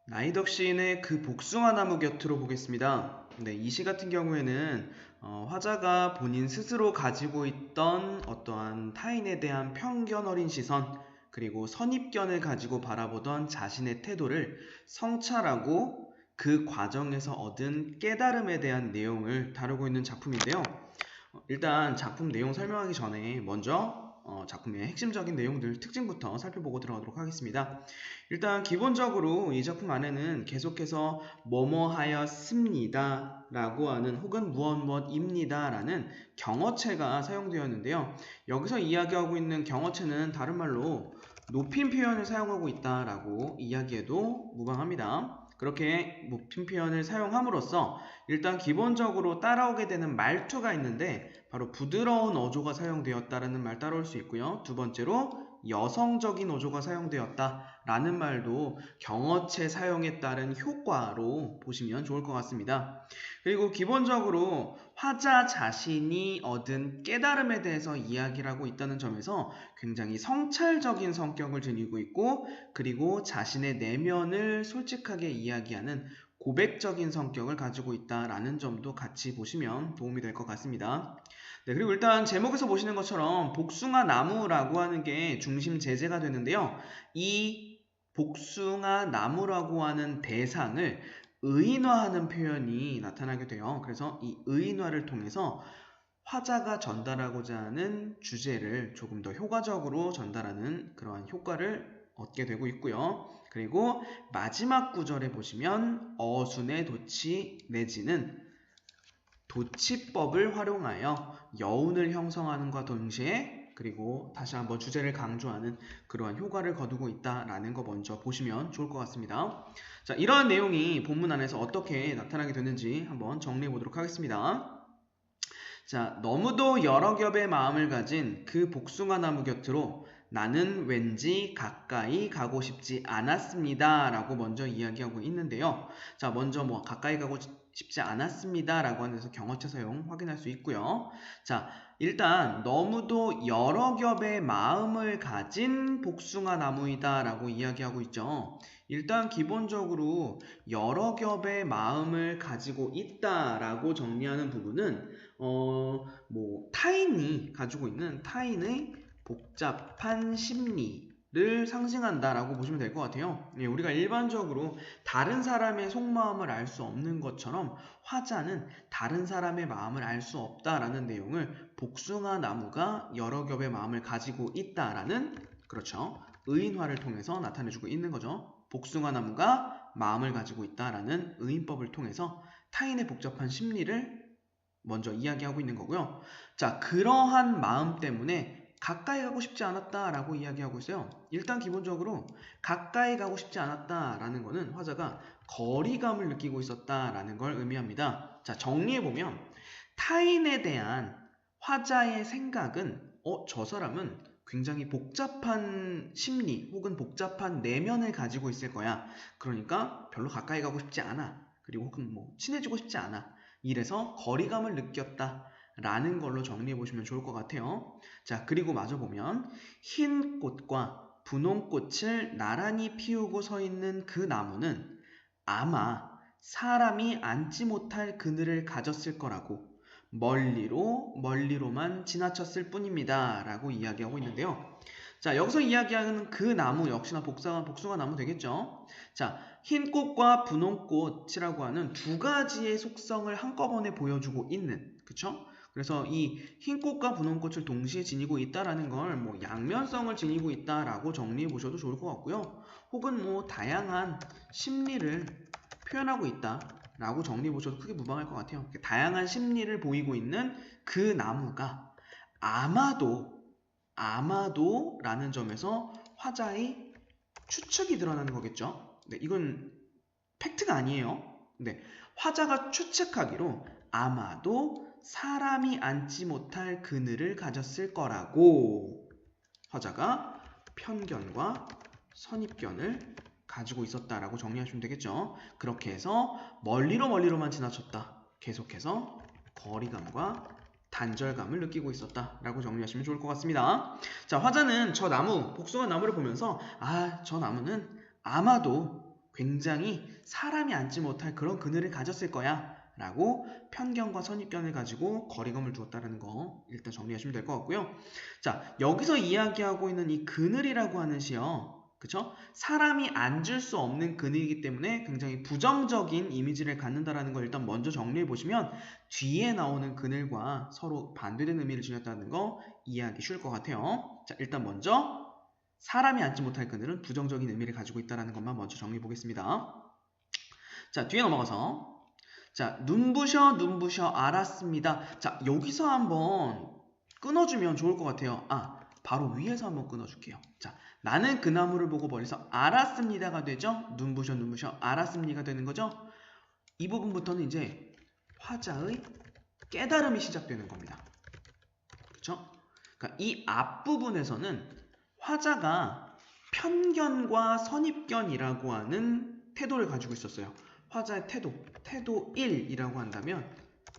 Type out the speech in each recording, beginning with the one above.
나이덕 시인의 그 복숭아 나무 곁으로 보겠습니다. 네, 이 시 같은 경우에는 화자가 본인 스스로 가지고 있던 어떠한 타인에 대한 편견 어린 시선, 그리고 선입견을 가지고 바라보던 자신의 태도를 성찰하고 그 과정에서 얻은 깨달음에 대한 내용을 다루고 있는 작품인데요. 일단 작품 내용 설명하기 전에 먼저 작품의 핵심적인 내용들, 특징부터 살펴보고 들어가도록 하겠습니다. 일단 기본적으로 이 작품 안에는 계속해서 뭐뭐 하였습니다 라고 하는 혹은 무엇무엇입니다 라는 경어체가 사용되었는데요. 여기서 이야기하고 있는 경어체는 다른 말로 높임 표현을 사용하고 있다라고 이야기해도 무방합니다. 그렇게 높임 표현을 사용함으로써 일단 기본적으로 따라오게 되는 말투가 있는데 바로 부드러운 어조가 사용되었다라는 말 따라올 수 있고요. 두 번째로 여성적인 어조가 사용되었다라는 말도 경어체 사용에 따른 효과로 보시면 좋을 것 같습니다. 그리고 기본적으로 화자 자신이 얻은 깨달음에 대해서 이야기를 하고 있다는 점에서 굉장히 성찰적인 성격을 지니고 있고, 그리고 자신의 내면을 솔직하게 이야기하는 고백적인 성격을 가지고 있다라는 점도 같이 보시면 도움이 될 것 같습니다. 네, 그리고 일단 제목에서 보시는 것처럼 복숭아 나무라고 하는 게 중심 제재가 되는데요. 이 복숭아 나무라고 하는 대상을 의인화하는 표현이 나타나게 돼요. 그래서 이 의인화를 통해서 화자가 전달하고자 하는 주제를 조금 더 효과적으로 전달하는 그러한 효과를 얻게 되고 있고요. 그리고 마지막 구절에 보시면 어순의 도치 내지는 도치법을 활용하여 여운을 형성하는과 동시에, 그리고 다시 한번 주제를 강조하는 그러한 효과를 거두고 있다라는 거 먼저 보시면 좋을 것 같습니다. 자, 이러한 내용이 본문 안에서 어떻게 나타나게 되는지 한번 정리해 보도록 하겠습니다. 자, 너무도 여러 겹의 마음을 가진 그 복숭아 나무 곁으로 나는 왠지 가까이 가고 싶지 않았습니다 라고 먼저 이야기하고 있는데요. 자, 먼저 가까이 가고 싶지 않았습니다 라고 하는 데서 경어체 사용 확인할 수 있고요. 자, 일단 너무도 여러 겹의 마음을 가진 복숭아 나무이다 라고 이야기하고 있죠. 일단 기본적으로 여러 겹의 마음을 가지고 있다라고 정리하는 부분은 타인이 가지고 있는 타인의 복잡한 심리를 상징한다라고 보시면 될 것 같아요. 예, 우리가 일반적으로 다른 사람의 속마음을 알 수 없는 것처럼 화자는 다른 사람의 마음을 알 수 없다라는 내용을 복숭아 나무가 여러 겹의 마음을 가지고 있다라는, 그렇죠, 의인화를 통해서 나타내주고 있는 거죠. 복숭아 나무가 마음을 가지고 있다라는 의인법을 통해서 타인의 복잡한 심리를 먼저 이야기하고 있는 거고요. 자, 그러한 마음 때문에 가까이 가고 싶지 않았다라고 이야기하고 있어요. 일단 기본적으로 가까이 가고 싶지 않았다라는 거는 화자가 거리감을 느끼고 있었다라는 걸 의미합니다. 자, 정리해보면 타인에 대한 화자의 생각은 저 사람은 굉장히 복잡한 심리 혹은 복잡한 내면을 가지고 있을 거야. 그러니까 별로 가까이 가고 싶지 않아. 그리고 혹은 친해지고 싶지 않아. 이래서 거리감을 느꼈다 라는 걸로 정리해 보시면 좋을 것 같아요. 자, 그리고 마저 보면 흰 꽃과 분홍 꽃을 나란히 피우고 서 있는 그 나무는 아마 사람이 앉지 못할 그늘을 가졌을 거라고 멀리로만 지나쳤을 뿐입니다 라고 이야기하고 있는데요. 자, 여기서 이야기하는 그 나무 역시나 복숭아 나무 되겠죠. 자, 흰 꽃과 분홍 꽃이라고 하는 두 가지의 속성을 한꺼번에 보여주고 있는, 그쵸? 그래서 이 흰 꽃과 분홍 꽃을 동시에 지니고 있다라는 걸 양면성을 지니고 있다라고 정리해 보셔도 좋을 것 같고요. 혹은 다양한 심리를 표현하고 있다라고 정리해 보셔도 크게 무방할 것 같아요. 다양한 심리를 보이고 있는 그 나무가 아마도 라는 점에서 화자의 추측이 드러나는 거겠죠. 네, 이건 팩트가 아니에요. 네, 화자가 추측하기로 아마도 사람이 앉지 못할 그늘을 가졌을 거라고 화자가 편견과 선입견을 가지고 있었다라고 정리하시면 되겠죠. 그렇게 해서 멀리로만 지나쳤다. 계속해서 거리감과 단절감을 느끼고 있었다라고 정리하시면 좋을 것 같습니다. 자, 화자는 저 나무, 복숭아 나무를 보면서 저 나무는 아마도 굉장히 사람이 앉지 못할 그런 그늘을 가졌을 거야 라고 편견과 선입견을 가지고 거리감을 두었다는 거 일단 정리하시면 될 것 같고요. 자, 여기서 이야기하고 있는 이 그늘이라고 하는 시요. 그쵸? 사람이 앉을 수 없는 그늘이기 때문에 굉장히 부정적인 이미지를 갖는다는 걸 일단 먼저 정리해 보시면 뒤에 나오는 그늘과 서로 반대되는 의미를 지녔다는 거 이해하기 쉬울 것 같아요. 자, 일단 먼저 사람이 앉지 못할 그늘은 부정적인 의미를 가지고 있다는 것만 먼저 정리해 보겠습니다. 자, 뒤에 넘어가서 자, 눈부셔 알았습니다. 자, 여기서 한번 끊어주면 좋을 것 같아요. 바로 위에서 한번 끊어줄게요. 자, 나는 그 나무를 보고 멀리서 알았습니다가 되죠. 눈부셔 알았습니다가 되는 거죠. 이 부분부터는 이제 화자의 깨달음이 시작되는 겁니다. 그쵸? 그러니까 이 앞부분에서는 화자가 편견과 선입견이라고 하는 태도를 가지고 있었어요. 화자의 태도 1이라고 한다면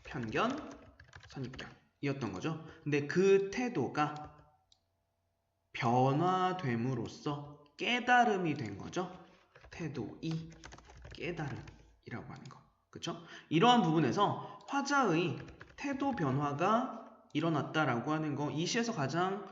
편견, 선입견이었던 거죠. 근데 그 태도가 변화됨으로써 깨달음이 된 거죠. 태도 2, 깨달음이라고 하는 거. 그쵸? 이러한 부분에서 화자의 태도 변화가 일어났다라고 하는 거, 이 시에서 가장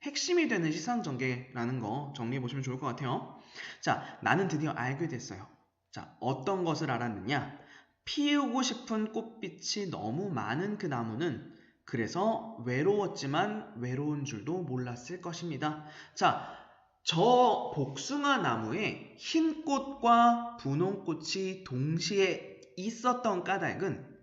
핵심이 되는 시상 전개라는 거 정리해 보시면 좋을 것 같아요. 자, 나는 드디어 알게 됐어요. 자, 어떤 것을 알았느냐? 피우고 싶은 꽃빛이 너무 많은 그 나무는 그래서 외로웠지만 외로운 줄도 몰랐을 것입니다. 자, 저 복숭아 나무에 흰 꽃과 분홍 꽃이 동시에 있었던 까닭은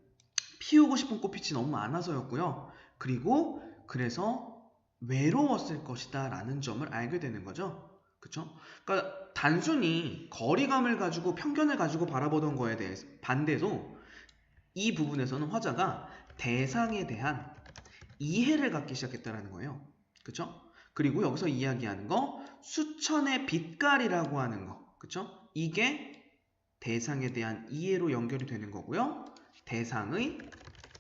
피우고 싶은 꽃빛이 너무 많아서였고요. 그리고 그래서 외로웠을 것이다 라는 점을 알게 되는 거죠. 그쵸? 그러니까 단순히 거리감을 가지고 편견을 가지고 바라보던 거에 대해서 반대로 이 부분에서는 화자가 대상에 대한 이해를 갖기 시작했다는 거예요. 그쵸? 그리고 여기서 이야기하는 거 수천의 빛깔이라고 하는 거. 그쵸? 이게 대상에 대한 이해로 연결이 되는 거고요. 대상의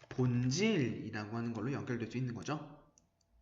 본질이라고 하는 걸로 연결될 수 있는 거죠.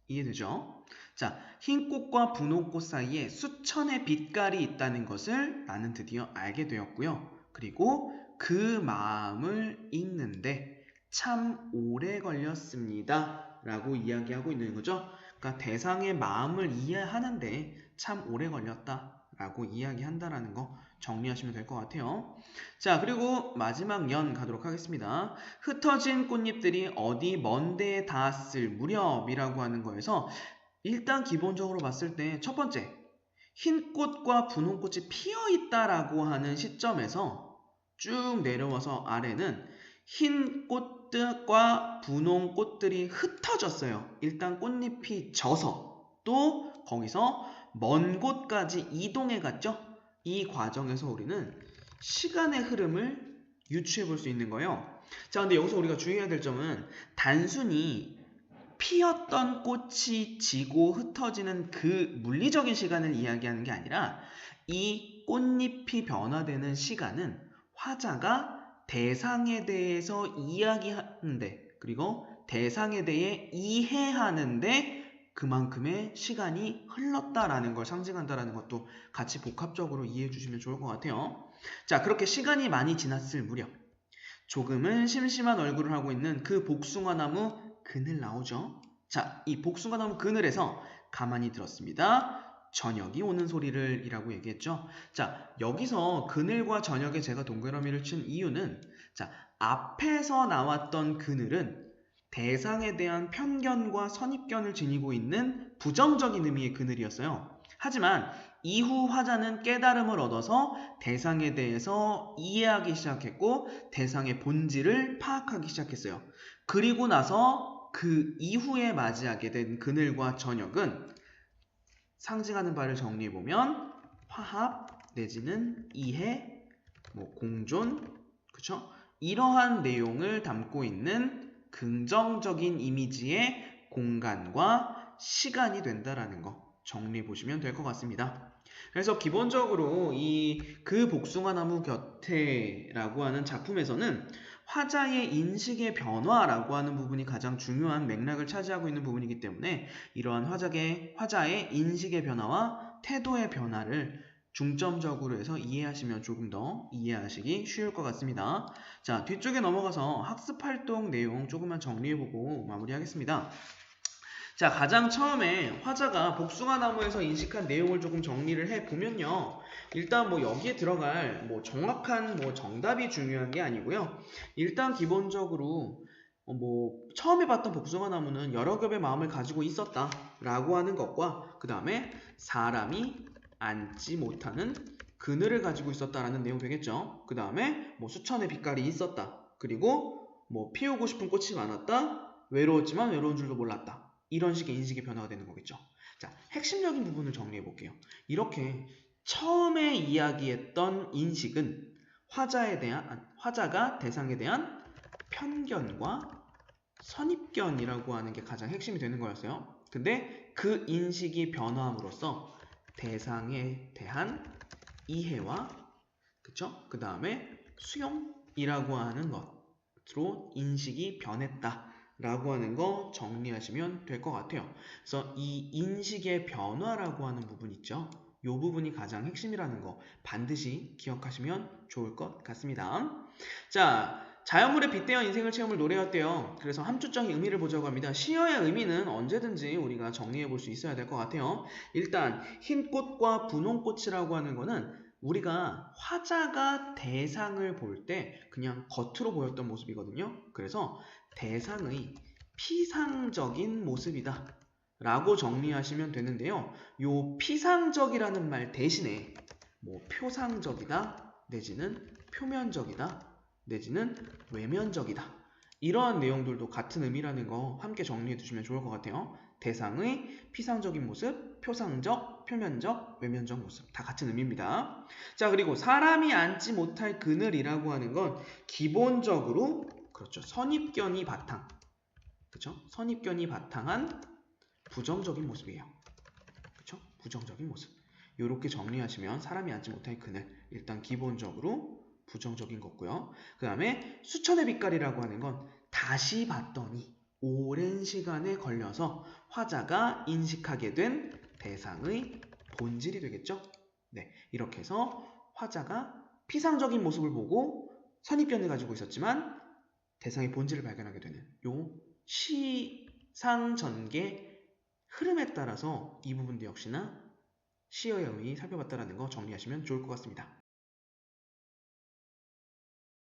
이해되죠? 자, 흰 꽃과 분홍 꽃 사이에 수천의 빛깔이 있다는 것을 나는 드디어 알게 되었고요. 그리고 그 마음을 읽는데 참 오래 걸렸습니다. 라고 이야기하고 있는 거죠. 그러니까 대상의 마음을 이해하는데 참 오래 걸렸다. 라고 이야기한다라는 거 정리하시면 될 것 같아요. 자, 그리고 마지막 연 가도록 하겠습니다. 흩어진 꽃잎들이 어디 먼 데에 닿았을 무렵이라고 하는 거에서 일단 기본적으로 봤을 때 첫 번째, 흰 꽃과 분홍 꽃이 피어 있다라고 하는 시점에서 쭉 내려와서 아래는 흰 꽃과 분홍 꽃들이 흩어졌어요. 일단 꽃잎이 져서 또 거기서 먼 곳까지 이동해 갔죠. 이 과정에서 우리는 시간의 흐름을 유추해 볼 수 있는 거예요. 자, 근데 여기서 우리가 주의해야 될 점은 단순히 피었던 꽃이 지고 흩어지는 그 물리적인 시간을 이야기하는 게 아니라 이 꽃잎이 변화되는 시간은 화자가 대상에 대해서 이야기하는데 그리고 대상에 대해 이해하는데 그만큼의 시간이 흘렀다라는 걸 상징한다라는 것도 같이 복합적으로 이해해 주시면 좋을 것 같아요. 자, 그렇게 시간이 많이 지났을 무렵 조금은 심심한 얼굴을 하고 있는 그 복숭아나무 그늘 나오죠. 자, 이 복숭아나무 그늘에서 가만히 들었습니다. 저녁이 오는 소리를 이라고 얘기했죠. 자, 여기서 그늘과 저녁에 제가 동그라미를 친 이유는 자, 앞에서 나왔던 그늘은 대상에 대한 편견과 선입견을 지니고 있는 부정적인 의미의 그늘이었어요. 하지만 이후 화자는 깨달음을 얻어서 대상에 대해서 이해하기 시작했고 대상의 본질을 파악하기 시작했어요. 그리고 나서 그 이후에 맞이하게 된 그늘과 저녁은 상징하는 바를 정리해보면 화합 내지는 이해, 공존, 그쵸? 이러한 내용을 담고 있는 긍정적인 이미지의 공간과 시간이 된다라는 거 정리해 보시면 될 것 같습니다. 그래서 기본적으로 그 복숭아나무 곁에라고 하는 작품에서는 화자의 인식의 변화라고 하는 부분이 가장 중요한 맥락을 차지하고 있는 부분이기 때문에 이러한 화자의 인식의 변화와 태도의 변화를 중점적으로 해서 이해하시면 조금 더 이해하시기 쉬울 것 같습니다. 자, 뒤쪽에 넘어가서 학습활동 내용 조금만 정리해보고 마무리하겠습니다. 자, 가장 처음에 화자가 복숭아나무에서 인식한 내용을 조금 정리를 해보면요. 일단 뭐 여기에 들어갈 뭐 정확한 뭐 정답이 중요한 게 아니고요. 일단 기본적으로 뭐 처음에 봤던 복숭아나무는 여러 겹의 마음을 가지고 있었다라고 하는 것과 그 다음에 사람이 앉지 못하는 그늘을 가지고 있었다라는 내용 되겠죠. 그 다음에 뭐 수천의 빛깔이 있었다. 그리고 뭐 피우고 싶은 꽃이 많았다. 외로웠지만 외로운 줄도 몰랐다. 이런 식의 인식의 변화가 되는 거겠죠. 자, 핵심적인 부분을 정리해 볼게요. 이렇게 처음에 이야기했던 인식은 화자가 대상에 대한 편견과 선입견이라고 하는 게 가장 핵심이 되는 거였어요. 근데 그 인식이 변화함으로써 대상에 대한 이해와 그쵸? 그 다음에 수용이라고 하는 것으로 인식이 변했다라고 하는 거 정리하시면 될 것 같아요. 그래서 이 인식의 변화라고 하는 부분 있죠? 이 부분이 가장 핵심이라는 거 반드시 기억하시면 좋을 것 같습니다. 자, 자연물에 빗대어 인생을 채움을 노래였대요. 그래서 함축적인 의미를 보자고 합니다. 시어의 의미는 언제든지 우리가 정리해 볼 수 있어야 될 것 같아요. 일단 흰 꽃과 분홍 꽃이라고 하는 거는 우리가 화자가 대상을 볼 때 그냥 겉으로 보였던 모습이거든요. 그래서 대상의 피상적인 모습이다 라고 정리하시면 되는데요. 요 피상적이라는 말 대신에 뭐 표상적이다 내지는 표면적이다 내지는 외면적이다. 이러한 내용들도 같은 의미라는 거 함께 정리해 두시면 좋을 것 같아요. 대상의 피상적인 모습, 표상적, 표면적, 외면적 모습 다 같은 의미입니다. 자, 그리고 사람이 앉지 못할 그늘이라고 하는 건 기본적으로 그렇죠. 선입견이 바탕. 그렇죠? 선입견이 바탕한 부정적인 모습이에요. 그렇죠? 부정적인 모습. 이렇게 정리하시면 사람이 앉지 못할 그늘 일단 기본적으로 부정적인 거고요. 그 다음에 수천의 빛깔이라고 하는 건 다시 봤더니 오랜 시간에 걸려서 화자가 인식하게 된 대상의 본질이 되겠죠. 네, 이렇게 해서 화자가 피상적인 모습을 보고 선입견을 가지고 있었지만 대상의 본질을 발견하게 되는 요 시상전개 흐름에 따라서 이 부분도 역시나 시어의 의미 살펴봤다는 거 정리하시면 좋을 것 같습니다.